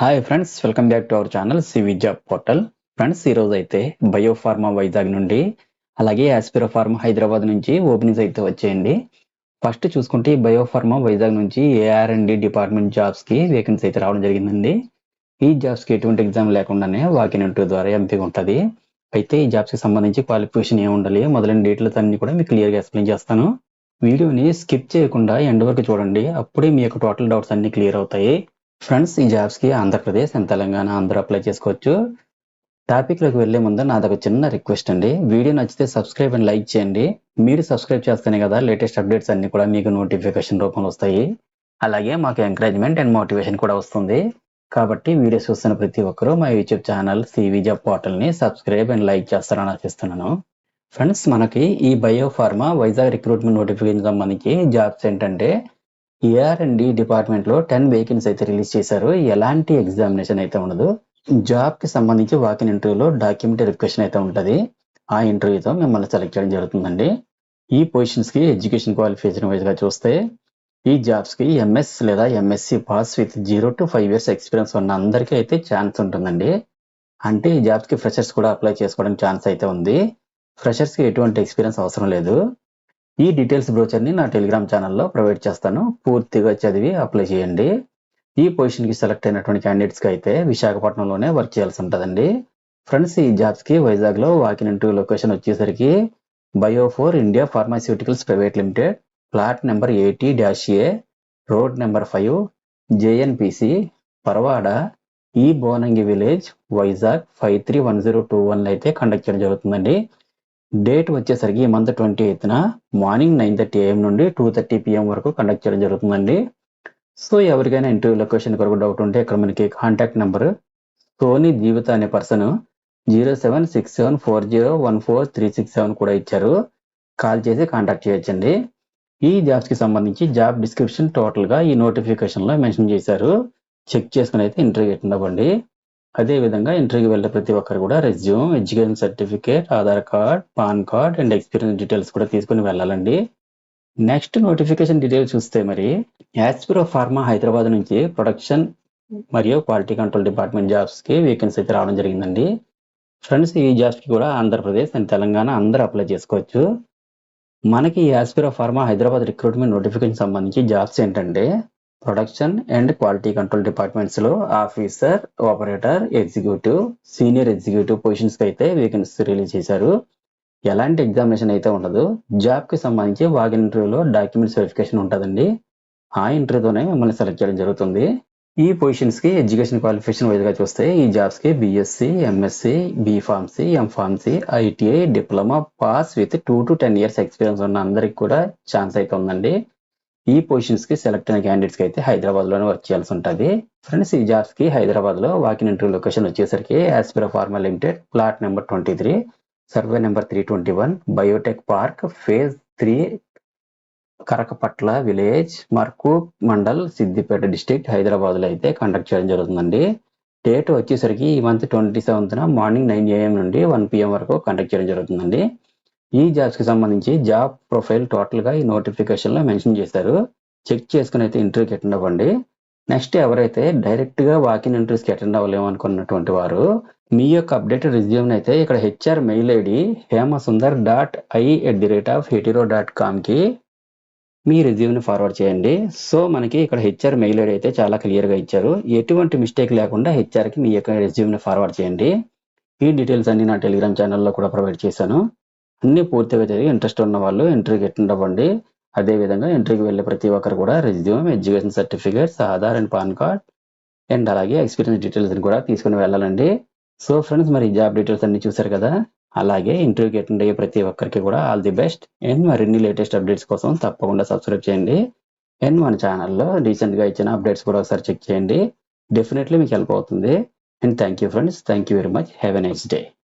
Hi friends, welcome back to our channel CV job portal. Friends, ఈరోజు అయితే biopharma Vizag నుండి అలాగే యాస్పిరో ఫార్మా హైదరాబాద్ నుంచి ఓపెనింగ్స్ అయితే వచ్చేయండి. ఫస్ట్ చూసుకుంటే బయోఫార్మా వైజాగ్ నుంచి AR&D డిపార్ట్మెంట్ జాబ్స్కి వేకెన్సీ అయితే రావడం జరిగిందండి. ఈ జాబ్స్కి ఎటువంటి ఎగ్జామ్ లేకుండానే వాకిన్ ఇంటర్వ్యూ ద్వారా ఎంపిక ఉంటుంది. అయితే ఈ జాబ్స్కి సంబంధించి క్వాలిఫికేషన్ ఏమి ఉండాలి మొదలైన డీటెయిల్స్ అన్ని కూడా మీకు క్లియర్గా ఎక్స్ప్లెయిన్ చేస్తాను. వీడియోని స్కిప్ చేయకుండా ఎండ్ వరకు చూడండి, అప్పుడే మీ యొక్క టోటల్ డౌట్స్ అన్ని క్లియర్ అవుతాయి. ఫ్రెండ్స్, ఈ జాబ్స్కి ఆంధ్రప్రదేశ్ అండ్ తెలంగాణ అందరూ అప్లై చేసుకోవచ్చు. టాపిక్లోకి వెళ్లే ముందు నాదొక చిన్న రిక్వెస్ట్ అండి. వీడియో నచ్చితే సబ్స్క్రైబ్ అండ్ లైక్ చేయండి. మీరు సబ్స్క్రైబ్ చేస్తేనే కదా లేటెస్ట్ అప్డేట్స్ అన్ని కూడా మీకు నోటిఫికేషన్ రూపంలో వస్తాయి. అలాగే మాకు ఎంకరేజ్మెంట్ అండ్ మోటివేషన్ కూడా వస్తుంది. కాబట్టి వీడియోస్ చూస్తున్న ప్రతి ఒక్కరూ మా యూట్యూబ్ ఛానల్ సివి జాబ్ పోర్టల్ని సబ్స్క్రైబ్ అండ్ లైక్ చేస్తారని ఆశిస్తున్నాను. ఫ్రెండ్స్, మనకి ఈ బయోఫార్మా వైజాగ్ రిక్రూట్మెంట్ నోటిఫికేషన్ సంబంధించి జాబ్స్ ఏంటంటే AR&D డిపార్ట్మెంట్లో 10 వేకెన్సీ అయితే రిలీజ్ చేశారు. ఎలాంటి ఎగ్జామినేషన్ అయితే ఉండదు. జాబ్కి సంబంధించి వాకిన్ ఇంటర్వ్యూలో డాక్యుమెంట్ వెరిఫికేషన్ అయితే ఉంటుంది. ఆ ఇంటర్వ్యూతో మిమ్మల్ని సెలెక్ట్ చేయడం జరుగుతుందండి. ఈ పొజిషన్స్కి ఎడ్యుకేషన్ క్వాలిఫికేషన్ వైజ్గా చూస్తే ఈ జాబ్స్కి MS లేదా MSc pass with 0 to 5 years experience ఉన్న అందరికీ అయితే ఛాన్స్ ఉంటుందండి. అంటే ఈ జాబ్స్కి ఫ్రెషర్స్ కూడా అప్లై చేసుకోవడానికి ఛాన్స్ అయితే ఉంది. ఫ్రెషర్స్కి ఎటువంటి ఎక్స్పీరియన్స్ అవసరం లేదు. ఈ డీటెయిల్స్ బ్రోచర్ని నా టెలిగ్రామ్ ఛానల్లో ప్రొవైడ్ చేస్తాను. పూర్తిగా చదివి అప్లై చేయండి. ఈ పొజిషన్కి సెలెక్ట్ అయినటువంటి క్యాండిడేట్స్కి అయితే విశాఖపట్నంలోనే వర్క్ చేయాల్సి ఉంటుందండి. ఫ్రెండ్స్, ఈ జాబ్స్కి వైజాగ్లో వాకిన్ ఇంటర్వ్యూ లొకేషన్ వచ్చేసరికి బయో4 India pharmaceuticals private limited, plot number 80-A, road number 5, JNPC, Paravada, ఈ బోనంగి విలేజ్, వైజాగ్ 531021 అయితే కండక్ట్ చేయడం జరుగుతుందండి. డేట్ వచ్చేసరికి ఈ మంత్ 28న మార్నింగ్ 9:30 AM నుండి 2:30 PM వరకు కండక్ట్ చేయడం జరుగుతుందండి. సో ఎవరికైనా ఇంటర్వ్యూ లొకేషన్ కొరకు డౌట్ ఉంటే ఇక్కడ మనకి కాంటాక్ట్ నెంబర్ సోని జీవిత అనే పర్సన్ 0767401437 కూడా ఇచ్చారు. కాల్ చేసి కాంటాక్ట్ చేయొచ్చండి. ఈ జాబ్స్కి సంబంధించి జాబ్ డిస్క్రిప్షన్ టోటల్గా ఈ నోటిఫికేషన్లో మెన్షన్ చేశారు. చెక్ చేసుకుని అయితే ఇంటర్వ్యూ అటెండ్ అవ్వండి. అదేవిధంగా ఇంటర్వ్యూకి వెళ్ళే ప్రతి ఒక్కరు కూడా resume, education certificate, Aadhaar card, pan card and experience details కూడా తీసుకుని వెళ్ళాలండి. నెక్స్ట్ నోటిఫికేషన్ డీటెయిల్స్ చూస్తే మరి యాస్పిరో ఫార్మా హైదరాబాద్ నుంచి ప్రొడక్షన్ మరియు క్వాలిటీ కంట్రోల్ డిపార్ట్మెంట్ జాబ్స్కి వేకెన్సీ అయితే రావడం జరిగిందండి. ఫ్రెండ్స్, ఈ జాబ్స్కి కూడా ఆంధ్రప్రదేశ్ అండ్ తెలంగాణ అందరూ అప్లై చేసుకోవచ్చు. మనకి Aspiro pharma Hyderabad recruitment notification సంబంధించి జాబ్స్ ఏంటంటే ప్రొడక్షన్ అండ్ క్వాలిటీ కంట్రోల్ డిపార్ట్మెంట్స్లో officer, operator, executive, senior executive పొజిషన్స్కి అయితే వేకెన్సీ రిలీజ్ చేశారు. ఎలాంటి ఎగ్జామినేషన్ అయితే ఉండదు. జాబ్కి సంబంధించి వాకిన్ ఇంటర్వ్యూలో డాక్యుమెంట్స్ వెరిఫికేషన్ ఉంటుందండి. ఆ ఇంటర్వ్యూతోనే మిమ్మల్ని సెలెక్ట్ చేయడం జరుగుతుంది. ఈ పొజిషన్స్కి ఎడ్యుకేషన్ క్వాలిఫికేషన్ వైజ్గా చూస్తే ఈ జాబ్స్కి BSc, MSc, B.Pharmacy, M.Pharmacy, ITI, diploma pass with 2 to 10 years experience ఉన్న అందరికి కూడా ఛాన్స్ అయితే ఉందండి. ఈ పొజిషన్స్కి సెలెక్ట్ అయిన క్యాండిడేట్స్కి అయితే హైదరాబాద్లోనే వర్క్ చేయాల్సి ఉంటుంది. ఫ్రెండ్స్, ఈ జాబ్స్కి హైదరాబాద్లో వాకిన్ ఇంటర్వ్యూ లొకేషన్ వచ్చేసరికి Aspiro pharma limited, plot number 23, survey number 321, biotech park, phase 3, Karakapatla village, Markook mandal, Siddipet district, హైదరాబాద్లో అయితే కండక్ట్ చేయడం జరుగుతుందండి. డేట్ వచ్చేసరికి ఈ మంత్ 27న మార్నింగ్ 9 AM నుండి 1 PM వరకు కండక్ట్ చేయడం జరుగుతుందండి. ఈ జాబ్స్కి సంబంధించి జాబ్ ప్రొఫైల్ టోటల్గా ఈ నోటిఫికేషన్లో మెన్షన్ చేశారు. చెక్ చేసుకుని అయితే ఇంటర్వ్యూకి అటెండ్ అవ్వండి. నెక్స్ట్, ఎవరైతే డైరెక్ట్గా వాకిన్ ఇంటర్వ్యూస్కి అటెండ్ అవ్వలేము అనుకున్నటువంటి వారు మీ యొక్క అప్డేటెడ్ రెజ్యూమ్ని అయితే ఇక్కడ HR మెయిల్ ID hemasunder.i@hetero.comకి మీ రెజ్యూమ్ని ఫార్వర్డ్ చేయండి. సో మనకి ఇక్కడ HR మెయిల్ ID అయితే చాలా క్లియర్గా ఇచ్చారు. ఎటువంటి మిస్టేక్ లేకుండా HRకి మీ యొక్క రెజ్యూమ్ని ఫార్వర్డ్ చేయండి. ఈ డీటెయిల్స్ అన్ని నా టెలిగ్రామ్ ఛానల్లో కూడా ప్రొవైడ్ చేశాను. అన్ని పూర్తిగా చదివి ఇంట్రెస్ట్ ఉన్న వాళ్ళు ఇంటర్వ్యూకి అటెండ్ అవ్వండి. అదేవిధంగా ఇంటర్వ్యూకి వెళ్ళే ప్రతి ఒక్కరు కూడా resume, education certificates, Aadhaar and pan card and అలాగే ఎక్స్పీరియన్స్ డీటెయిల్స్ కూడా తీసుకుని వెళ్ళాలండి. సో ఫ్రెండ్స్, మరి జాబ్ డీటెయిల్స్ అన్ని చూసారు కదా. అలాగే ఇంటర్వ్యూకి అటెండ్ అయ్యే ప్రతి ఒక్కరికి కూడా ఆల్ ది బెస్ట్. అండ్ మరిన్ని లేటెస్ట్ అప్డేట్స్ కోసం తప్పకుండా సబ్స్క్రైబ్ చేయండి. అండ్ మన ఛానల్లో రీసెంట్గా ఇచ్చిన అప్డేట్స్ కూడా ఒకసారి చెక్ చేయండి. డెఫినెట్లీ మీకు హెల్ప్ అవుతుంది. And thank you friends, thank you very much. Have a nice day.